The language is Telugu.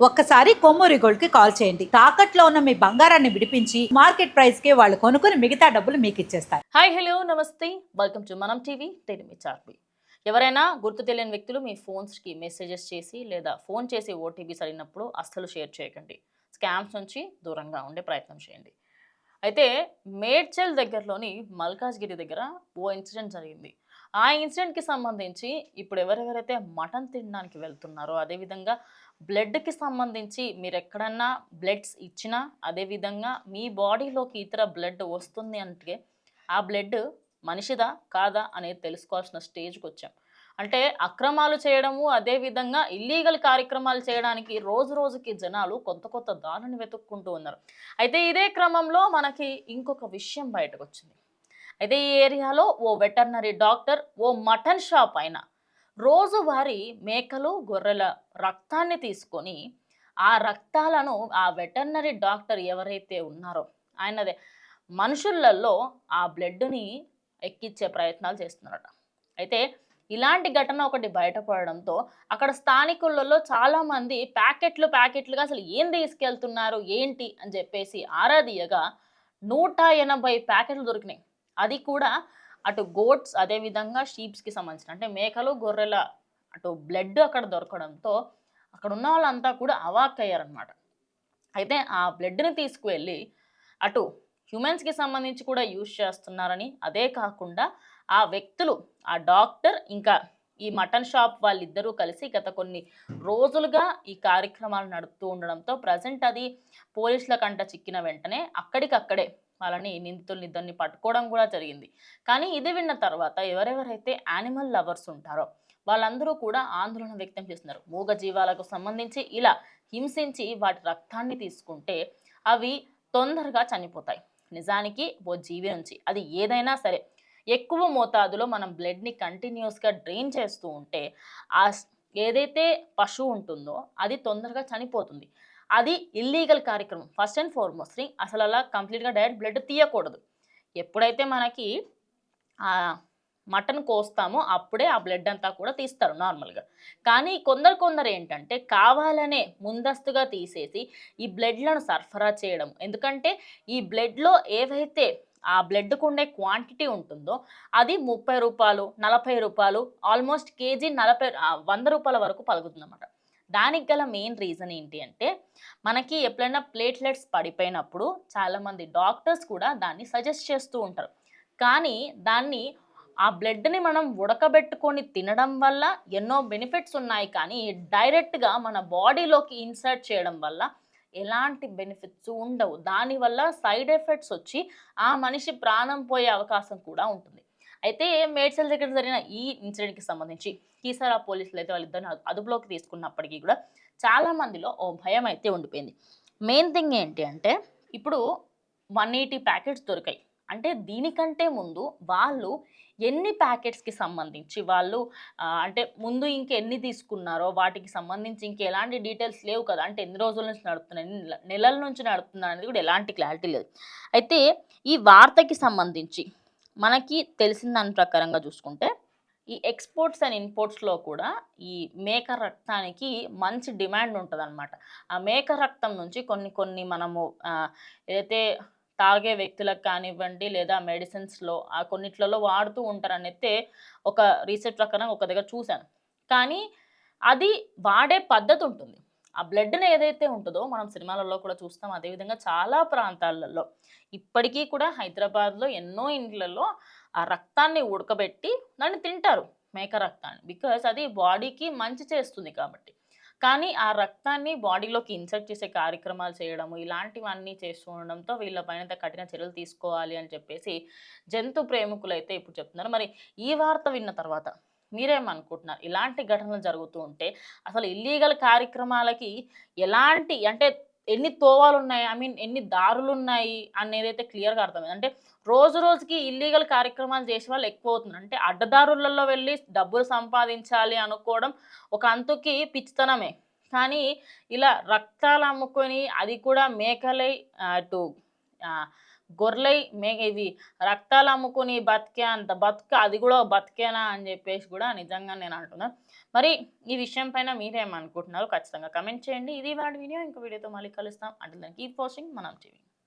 ఒక్కసారి కొమ్మూరి గోల్డ్ కి కాల్ చేయండి. తాకట్లో ఉన్న మీ బంగారాన్ని విడిపించి మార్కెట్ ప్రైస్ కి వాళ్ళు కొనుక్కుని మిగతా డబ్బులు మీకు ఇచ్చేస్తారు. హాయ్ హలో నమస్తే, వెల్కమ్ టు మనం టీవీ. నేను మీ చార్మి. ఎవరైనా గుర్తు తెలియని వ్యక్తులు మీ ఫోన్స్కి మెసేజెస్ చేసి లేదా ఫోన్ చేసి ఓటీపీస్ అడిగినప్పుడు అస్సలు షేర్ చేయకండి. స్కామ్స్ నుంచి దూరంగా ఉండే ప్రయత్నం చేయండి. అయితే మేడ్చల్ దగ్గరలోని మల్కాజ్గిరి దగ్గర ఓ ఇన్సిడెంట్ జరిగింది. ఆ ఇన్సిడెంట్కి సంబంధించి ఇప్పుడు ఎవరెవరైతే మటన్ తినడానికి వెళ్తున్నారో, అదేవిధంగా బ్లడ్కి సంబంధించి మీరు ఎక్కడన్నా బ్లడ్స్ ఇచ్చినా, అదేవిధంగా మీ బాడీలోకి ఇతర బ్లడ్ వస్తుంది అంటే ఆ బ్లడ్ మనిషిదా కాదా అనేది తెలుసుకోవాల్సిన స్టేజ్కి వచ్చాం. అంటే అక్రమాలు చేయడము, అదేవిధంగా ఇల్లీగల్ కార్యక్రమాలు చేయడానికి రోజు రోజుకి జనాలు కొత్త కొత్త దారులను వెతుక్కుంటూ ఉన్నారు. అయితే ఇదే క్రమంలో మనకి ఇంకొక విషయం బయటకు వచ్చింది. అయితే ఈ ఏరియాలో ఓ వెటర్నరీ డాక్టర్ ఓ మటన్ షాప్ అయిన రోజువారీ మేకలు గొర్రెల రక్తాన్ని తీసుకొని ఆ రక్తాలను ఆ వెటర్నరీ డాక్టర్ ఎవరైతే ఉన్నారో ఆయనదే మనుషులలో ఆ బ్లడ్ని ఎక్కించే ప్రయత్నాలు చేస్తున్నారట. అయితే ఇలాంటి ఘటన ఒకటి బయటపడడంతో అక్కడ స్థానికులలో చాలామంది ప్యాకెట్లుగా అసలు ఏం తీసుకెళ్తున్నారు ఏంటి అని చెప్పేసి ఆరా తీయగా 180 ప్యాకెట్లు దొరికినాయి. అది కూడా అటు గోట్స్ అదేవిధంగా షీప్స్కి సంబంధించిన అంటే మేకలు గొర్రెల అటు బ్లడ్ అక్కడ దొరకడంతో అక్కడ ఉన్న వాళ్ళంతా కూడా అవాక్కయ్యారనమాట. అయితే ఆ బ్లడ్ని తీసుకువెళ్ళి అటు హ్యూమన్స్కి సంబంధించి కూడా యూజ్ చేస్తున్నారని, అదే కాకుండా ఆ వ్యక్తులు ఆ డాక్టర్ ఇంకా ఈ మటన్ షాప్ వాళ్ళిద్దరూ కలిసి గత కొన్ని రోజులుగా ఈ కార్యక్రమాలు నడుపుతూ ఉండడంతో ప్రజెంట్ అది పోలీసుల కంట చిక్కిన వెంటనే అక్కడికక్కడే వాళ్ళని నిందితుల్నిద్దరిని పట్టుకోవడం కూడా జరిగింది. కానీ ఇది విన్న తర్వాత ఎవరెవరైతే యానిమల్ లవర్స్ ఉంటారో వాళ్ళందరూ కూడా ఆందోళన వ్యక్తం చేస్తున్నారు. మూగ జీవాలకు సంబంధించి ఇలా హింసించి వాటి రక్తాన్ని తీసుకుంటే అవి తొందరగా చనిపోతాయి. నిజానికి ఓ జీవి నుంచి అది ఏదైనా సరే ఎక్కువ మోతాదులో మనం బ్లడ్ని కంటిన్యూస్గా డ్రైన్ చేస్తూ ఉంటే ఆ ఏదైతే పశువు ఉంటుందో అది తొందరగా చనిపోతుంది. అది ఇల్లీగల్ కార్యక్రమం. ఫస్ట్ అండ్ ఫార్మోస్ట్ థింగ్ అసలు అలా కంప్లీట్గా డైరెక్ట్ బ్లడ్ తీయకూడదు. ఎప్పుడైతే మనకి మటన్ కోస్తామో అప్పుడే ఆ బ్లడ్ అంతా కూడా తీస్తారు నార్మల్గా. కానీ కొందరు ఏంటంటే కావాలనే ముందస్తుగా తీసేసి ఈ బ్లడ్లను సరఫరా చేయడం. ఎందుకంటే ఈ బ్లడ్లో ఏవైతే ఆ బ్లడ్కు ఉండే క్వాంటిటీ ఉంటుందో అది 30 రూపాయలు 40 రూపాయలు ఆల్మోస్ట్ కేజీ 100 రూపాయల వరకు పలుకుతుందన్నమాట. దానికి గల మెయిన్ రీజన్ ఏంటి అంటే మనకి ఎప్పుడైనా ప్లేట్లెట్స్ పడిపోయినప్పుడు చాలామంది డాక్టర్స్ కూడా దాన్ని సజెస్ట్ చేస్తూ ఉంటారు. కానీ దాన్ని ఆ బ్లడ్ని మనం ఉడకబెట్టుకొని తినడం వల్ల ఎన్నో బెనిఫిట్స్ ఉన్నాయి. కానీ డైరెక్ట్గా మన బాడీలోకి ఇన్సర్ట్ చేయడం వల్ల ఎలాంటి బెనిఫిట్స్ ఉండవు. దానివల్ల సైడ్ ఎఫెక్ట్స్ వచ్చి ఆ మనిషి ప్రాణం పోయే అవకాశం కూడా ఉంటుంది. అయితే మేడ్చల్ దగ్గర జరిగిన ఈ ఇన్సిడెంట్కి సంబంధించి కీసరా పోలీసులు అయితే వాళ్ళిద్దరిని అదుపులోకి తీసుకున్నప్పటికీ కూడా చాలామందిలో ఓ భయం అయితే ఉండిపోయింది. మెయిన్ థింగ్ ఏంటి అంటే ఇప్పుడు 180 ప్యాకెట్స్ దొరికాయి. అంటే దీనికంటే ముందు వాళ్ళు ఎన్ని ప్యాకెట్స్కి సంబంధించి వాళ్ళు అంటే ముందు ఇంకెన్ని తీసుకున్నారో వాటికి సంబంధించి ఇంకెలాంటి డీటెయిల్స్ లేవు కదా. అంటే ఎన్ని రోజుల నుంచి నడుపుతున్నాయి, నెలల నుంచి నడుపుతున్నారు అనేది కూడా ఎలాంటి క్లారిటీ లేదు. అయితే ఈ వార్తకి సంబంధించి మనకి తెలిసిన దాని ప్రకారంగా చూసుకుంటే ఈ ఎక్స్పోర్ట్స్ అండ్ ఇంపోర్ట్స్లో కూడా ఈ మేక రక్తానికి మంచి డిమాండ్ ఉంటుందన్నమాట. ఆ మేక రక్తం నుంచి కొన్ని మనము ఏదైతే తాగే వ్యక్తులకు కానివ్వండి లేదా మెడిసిన్స్లో ఆ కొన్నిట్లలో వాడుతూ ఉంటారనైతే ఒక రీసెర్చ్ ప్రకారం ఒక దగ్గర చూశాను. కానీ అది వాడే పద్ధతి ఉంటుంది. ఆ బ్లడ్ని ఏదైతే ఉంటుందో మనం సినిమాలలో కూడా చూస్తాం. అదేవిధంగా చాలా ప్రాంతాలలో ఇప్పటికీ కూడా హైదరాబాద్లో ఎన్నో ఇండ్లలో ఆ రక్తాన్ని ఉడకబెట్టి దాన్ని తింటారు, మేక రక్తాన్ని. బికాస్ అది బాడీకి మంచి చేస్తుంది కాబట్టి. కానీ ఆ రక్తాన్ని బాడీలోకి ఇన్సర్ట్ చేసే కార్యక్రమాలు చేయడము ఇలాంటివన్నీ చేస్తూ ఉండడంతో వీళ్ళపైన కఠిన చర్యలు తీసుకోవాలి అని చెప్పేసి జంతు ప్రేమికులు అయితే ఇప్పుడు చెప్తున్నారు. మరి ఈ వార్త విన్న తర్వాత మీరేమనుకుంటున్నారు? ఇలాంటి ఘటనలు జరుగుతూ ఉంటే అసలు ఇల్లీగల్ కార్యక్రమాలకి ఎలాంటి అంటే ఎన్ని తోవాలు ఉన్నాయి, ఐ మీన్ ఎన్ని దారులు ఉన్నాయి అనేదైతే క్లియర్గా అర్థమైంది. అంటే రోజు రోజుకి ఇల్లీగల్ కార్యక్రమాలు చేసే వాళ్ళు ఎక్కువ అవుతున్నారు. అంటే అడ్డదారులలో వెళ్ళి డబ్బులు సంపాదించాలి అనుకోవడం ఒక అంతుకి పిచ్చితనమే. కానీ ఇలా రక్తాలు అమ్ముకొని అది కూడా మేకలై అటు గొర్రెలై ఇవి రక్తాలు అమ్ముకుని బతికే అంత బతుక అది కూడా బతికేనా అని చెప్పేసి కూడా నిజంగా నేను అంటున్నా. మరి ఈ విషయం పైన మీరేమనుకుంటున్నారు ఖచ్చితంగా కమెంట్ చేయండి. ఇది వాడి వీడియో, ఇంకో వీడియోతో మళ్ళీ కలుస్తాం. అంటే కీప్ వాచింగ్ మనం టీవీ.